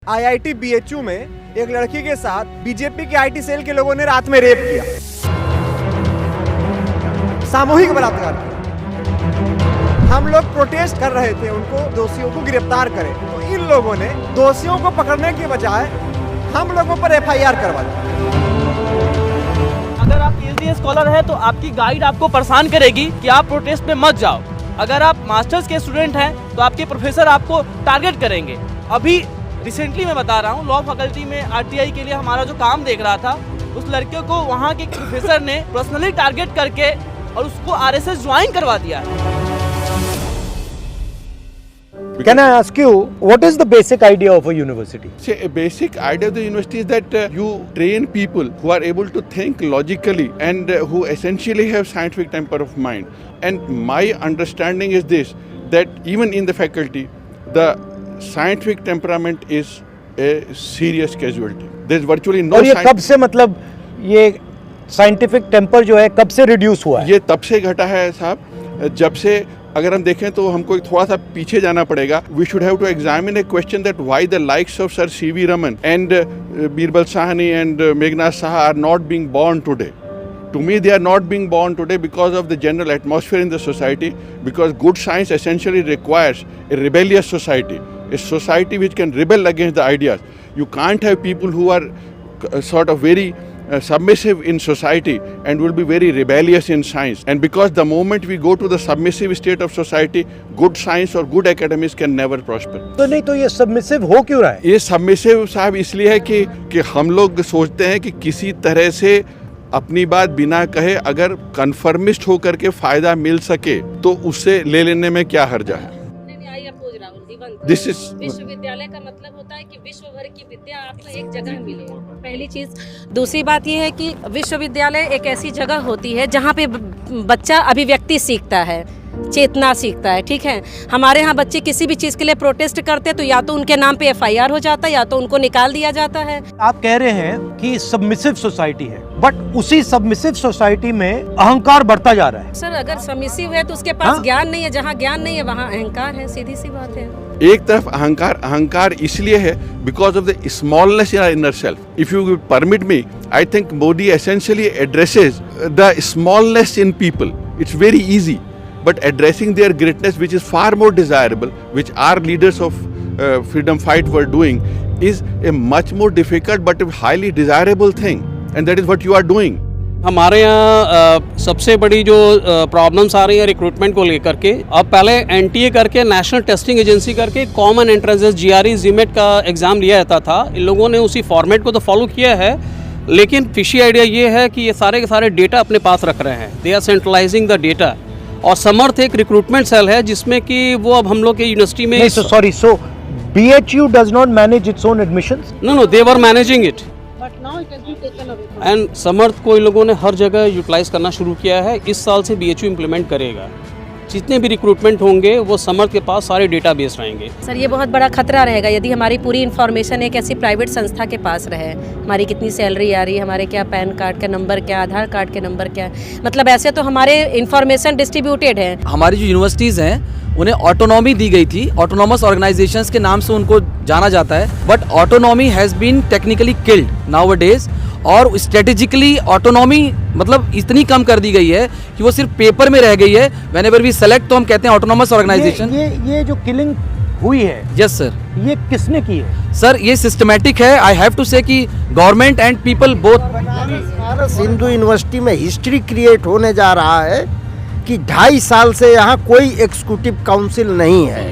IIT BHU में एक लड़की के साथ बीजेपी के IT सेल के लोगों ने रात में रेप किया, सामूहिक बलात्कार किया। हम लोग प्रोटेस्ट कर रहे थे उनको दोषियों को गिरफ्तार करें, तो इन लोगों ने दोषियों को पकड़ने के बजाय हम लोगों पर FIR करवा दी। अगर आप PhD स्कॉलर है तो आपकी गाइड आपको परेशान करेगी कि आप प्रोटेस्ट में मत जाओ। अगर आप मास्टर्स के स्टूडेंट हैं तो आपके प्रोफेसर आपको टारगेट करेंगे। अभी रिसेंटली मैं बता रहा हूँ, लॉ फैकल्टी में RTI के लिए हमारा जो काम देख रहा था, उस लड़के को वहाँ के प्रोफेसर ने पर्सनली टारगेट करके और उसको RSS ज्वाइन करवा दिया। Can I ask you, what is the basic idea of a university? See, a basic idea of the university is that you train people who are able to think logically and who essentially have scientific temper of mind. And my understanding is this, that even in the faculty, the scientific temperament is a serious casualty. There's virtually no. और ये कब से, मतलब ये scientific temper जो है कब से रिड्यूस हुआ है? ये तब से घटा है साहब, जब से अगर हम देखें तो हमको थोड़ा सा पीछे जाना पड़ेगा. We should have to examine a question that why the likes of sir C.V. Raman and Birbal Sahni and Meghnath Saha are not being born today. To me, they are not being born today because of the general atmosphere in the society, because good science essentially requires a rebellious society, a society which can rebel against the ideas. You can't have people who are sort of very submissive in society and will be very rebellious in science. And because the moment we go to the submissive state of society, good science or good academics can never prosper. तो नहीं तो ये submissive हो क्यों रहा है? ये submissive साहब इसलिए है कि हम लोग सोचते हैं कि किसी तरह से अपनी बात बिना कहे अगर कन्फर्मिस्ट होकर के फायदा मिल सके तो उससे ले लेने में क्या हर्जा है. दिस इज विश्वविद्यालय का मतलब होता है कि विश्व भर की विद्या आपको एक जगह मिले, पहली चीज. दूसरी बात यह है कि विश्वविद्यालय एक ऐसी जगह होती है जहाँ पे बच्चा अभिव्यक्ति सीखता है, चेतना सीखता है. ठीक है, हमारे यहाँ बच्चे किसी भी चीज़ के लिए प्रोटेस्ट करते तो या तो उनके नाम पे FIR हो जाता है या तो उनको निकाल दिया जाता है. आप कह रहे हैं कि सबमिसिव सोसाइटी है, बट उसी सबमिसिव सोसाइटी में अहंकार बढ़ता जा रहा है. सर, अगर सबमिसिव है तो उसके पास ज्ञान नहीं है, जहाँ ज्ञान नहीं है वहाँ अहंकार है, सीधी सी बात है. एक तरफ अहंकार इसलिए है because of the smallness in our inner self. If you permit me, I think Modi essentially addresses the smallness in people. It's very easy, but addressing their greatness, which is far more desirable, which our leaders of freedom fight were doing, is a much more difficult but a highly desirable thing, and that is what you are doing. हमारे यहाँ सबसे बड़ी जो problems आ रही है recruitment को लेकर के, अब पहले NTA करके नेशनल टेस्टिंग एजेंसी करके कॉमन एंट्रेंसेस GRE GMAT का एग्ज़ाम लिया जाता था. इन लोगों ने उसी फॉर्मेट को तो फॉलो किया है, लेकिन फिशी आइडिया ये है कि ये सारे के सारे डेटा अपने पास रख रहे हैं. They are centralising the data. और समर्थ एक रिक्रूटमेंट सेल है जिसमें कि वो अब हम लोग के यूनिवर्सिटी में सो BHU does not manage its own admissions? No, they were managing it. But now it has been taken away. And समर्थ को इन लोगों ने हर जगह यूटिलाइज करना शुरू किया है. इस साल से BHU इम्प्लीमेंट करेगा. जितने भी रिक्रूटमेंट होंगे वो समर्थ के पास सारे डेटाबेस रहेंगे. सर, ये बहुत बड़ा खतरा रहेगा यदि हमारी पूरी इन्फॉर्मेशन एक ऐसी प्राइवेट संस्था के पास रहे. हमारी कितनी सैलरी आ रही है, हमारे क्या पैन कार्ड का नंबर क्या, आधार कार्ड के नंबर क्या, मतलब ऐसे तो हमारे इन्फॉर्मेशन डिस्ट्रीब्यूटेड है. हमारी जो यूनिवर्सिटीज़ हैं उन्हें ऑटोनॉमी दी गई थी, ऑटोनॉमस ऑर्गेनाइजेशंस के नाम से उनको जाना जाता है, but autonomy has been technically killed nowadays. और स्ट्रेटेजिकली ऑटोनॉमी मतलब इतनी कम कर दी गई है कि वो सिर्फ पेपर में रह गई है. व्हेनेवर वी सेलेक्ट तो हम कहते हैं ऑटोनॉमस ऑर्गेनाइजेशन. ये जो किलिंग हुई है, यस सर, ये किसने की है? सर ये सिस्टमैटिक है. आई हैव टू से कि government and people both. Sindhu university में हिस्ट्री क्रिएट होने जा रहा है कि 2.5 साल से यहाँ कोई एग्जीक्यूटिव काउंसिल नहीं है.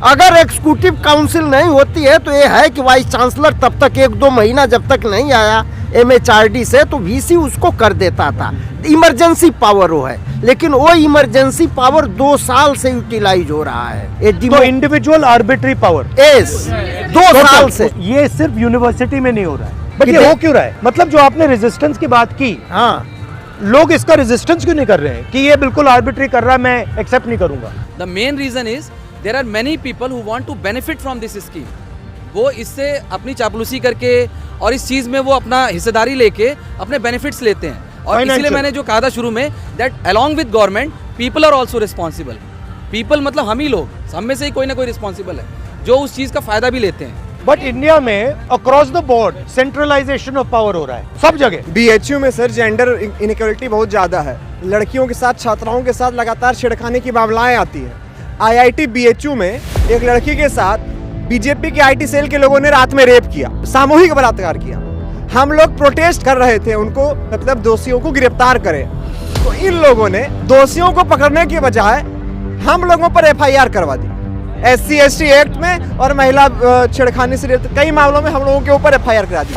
अगर एग्जीक्यूटिव काउंसिल नहीं होती है तो ये है कि वाइस चांसलर तब तक 1-2 महीना जब तक नहीं आया MHRD से तो VC उसको कर देता था. इमरजेंसी पावर वो है, लेकिन वो इमरजेंसी पावर 2 साल से यूटिलाइज हो रहा है. तो इंडिविजुअल आर्बिट्री पावर 2 साल से. ये सिर्फ यूनिवर्सिटी में नहीं हो रहा है, बट ये हो क्यों रहा है? मतलब जो आपने रेजिस्टेंस की बात की, हाँ, लोग इसका रेजिस्टेंस क्यों नहीं कर रहे हैं कि ये बिल्कुल आर्बिट्री कर रहा है, मैं एक्सेप्ट नहीं करूंगा? The main reason is there are many people who want to benefit from this scheme. वो इससे अपनी चापलूसी करके और इस चीज़ में वो अपना हिस्सेदारी लेके अपने बेनिफिट्स लेते हैं. और इसलिए मैंने जो कहा था शुरू में that along with government people are also responsible. People मतलब हम ही लोग, हम में से ही कोई ना कोई रिस्पॉन्सिबल है जो उस चीज़ का फ़ायदा भी लेते हैं. बट इंडिया में across the board centralisation of power हो रहा है सब जगह। बीएचयू में सर जेंडर इनइक्वालिटी बहुत ज़्यादा है। लड़कियों के साथ, छात्राओं के साथ लगातार छेड़खानी की मामलाएं आती हैं। आईआईटी बीएचयू में एक लड़की के साथ बीजेपी के आईटी सेल के लोगों ने रात में रेप किया, सामूहिक बलात्कार किया। हम लोग प्रोटेस्ट कर रहे थे, उनको मतलब दोषियों को गिरफ्तार करें, तो इन लोगों ने दोषियों को पकड़ने के बजाय हम लोगों पर एफआईआर करवा दी। SC/ST एक्ट में और महिला छेड़खानी से कई मामलों में हम लोगों के ऊपर एफआईआर करा दी।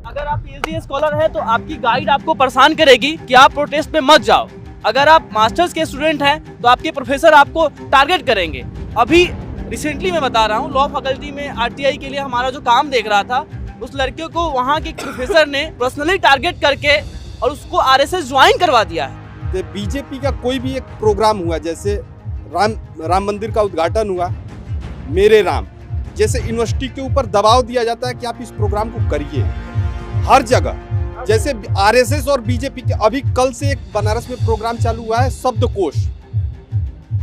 अगर आप PhD स्कॉलर हैं तो आपकी गाइड आपको परेशान करेगी कि आप प्रोटेस्ट पे मत जाओ। अगर आप मास्टर्स के स्टूडेंट हैं तो आपके प्रोफेसर आपको टारगेट करेंगे। अभी रिसेंटली मैं बता रहा हूँ, लॉ फैकल्टी में RTI के लिए हमारा जो काम देख रहा था, उस लड़के को वहाँ के प्रोफेसर ने पर्सनली टारगेट करके और उसको RSS ज्वाइन करवा दिया है। बीजेपी का कोई भी एक प्रोग्राम हुआ, जैसे राम मंदिर का उद्घाटन हुआ, मेरे राम जैसे यूनिवर्सिटी के ऊपर दबाव दिया जाता है कि आप इस प्रोग्राम को करिए हर जगह। जैसे RSS और बीजेपी के अभी कल से एक बनारस में प्रोग्राम चालू हुआ है,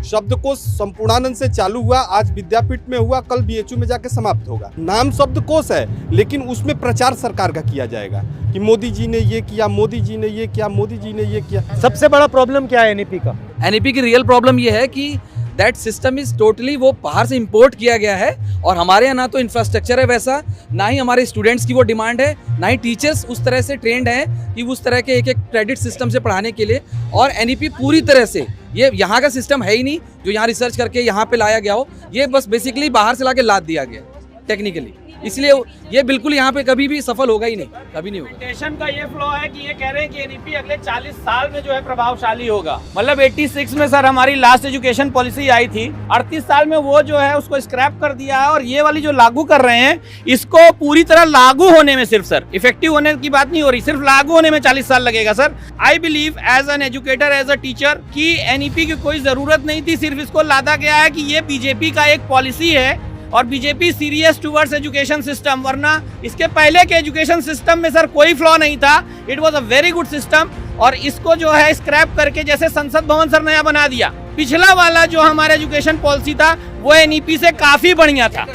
शब्दकोश संपूर्णानंद से चालू हुआ, आज विद्यापीठ में हुआ, कल BHU में जाके समाप्त होगा। नाम शब्दकोश है, लेकिन उसमें प्रचार सरकार का किया जाएगा कि मोदी जी ने ये किया, मोदी जी ने ये किया, मोदी जी ने ये किया। सबसे बड़ा प्रॉब्लम क्या है NEP का? NEP की रियल प्रॉब्लम ये है कि दैट सिस्टम इज टोटली वो बाहर से इंपोर्ट किया गया है, और हमारे यहाँ ना तो इंफ्रास्ट्रक्चर है वैसा, ना ही हमारे स्टूडेंट्स की वो डिमांड है, ना ही टीचर्स उस तरह से ट्रेंड हैं कि उस तरह के एक क्रेडिट सिस्टम से पढ़ाने के लिए। और NEP पूरी तरह से ये यहाँ का सिस्टम है ही नहीं जो यहाँ रिसर्च करके यहाँ पे लाया गया हो, ये बस बेसिकली बाहर से लाके लाद दिया गया टेक्निकली। इसलिए ये बिल्कुल यहाँ पे कभी भी सफल होगा ही नहीं, कभी नहीं होगा। इम्प्लीमेंटेशन का ये फ्लो है कि ये कह रहे हैं कि NEP अगले 40 साल में जो है प्रभावशाली होगा। मतलब 86 में सर हमारी लास्ट एजुकेशन पॉलिसी आई थी, 38 साल में वो जो है उसको स्क्रैप कर दिया है, और ये वाली जो लागू कर रहे हैं इसको पूरी तरह लागू होने में सिर्फ सर इफेक्टिव होने की बात नहीं हो रही, सिर्फ लागू होने में 40 साल लगेगा sir. I believe as an educator, as a teacher, कि NEP की कोई जरूरत नहीं थी, सिर्फ इसको लादा गया है कि ये बीजेपी का एक पॉलिसी है और BJP serious towards education system. वरना इसके पहले के एजुकेशन सिस्टम में सर कोई फ्लॉ नहीं था, it was a very good system. और इसको जो है स्क्रैप करके जैसे संसद भवन सर नया बना दिया, पिछला वाला जो हमारा एजुकेशन पॉलिसी था वो NEP से काफी बढ़िया था।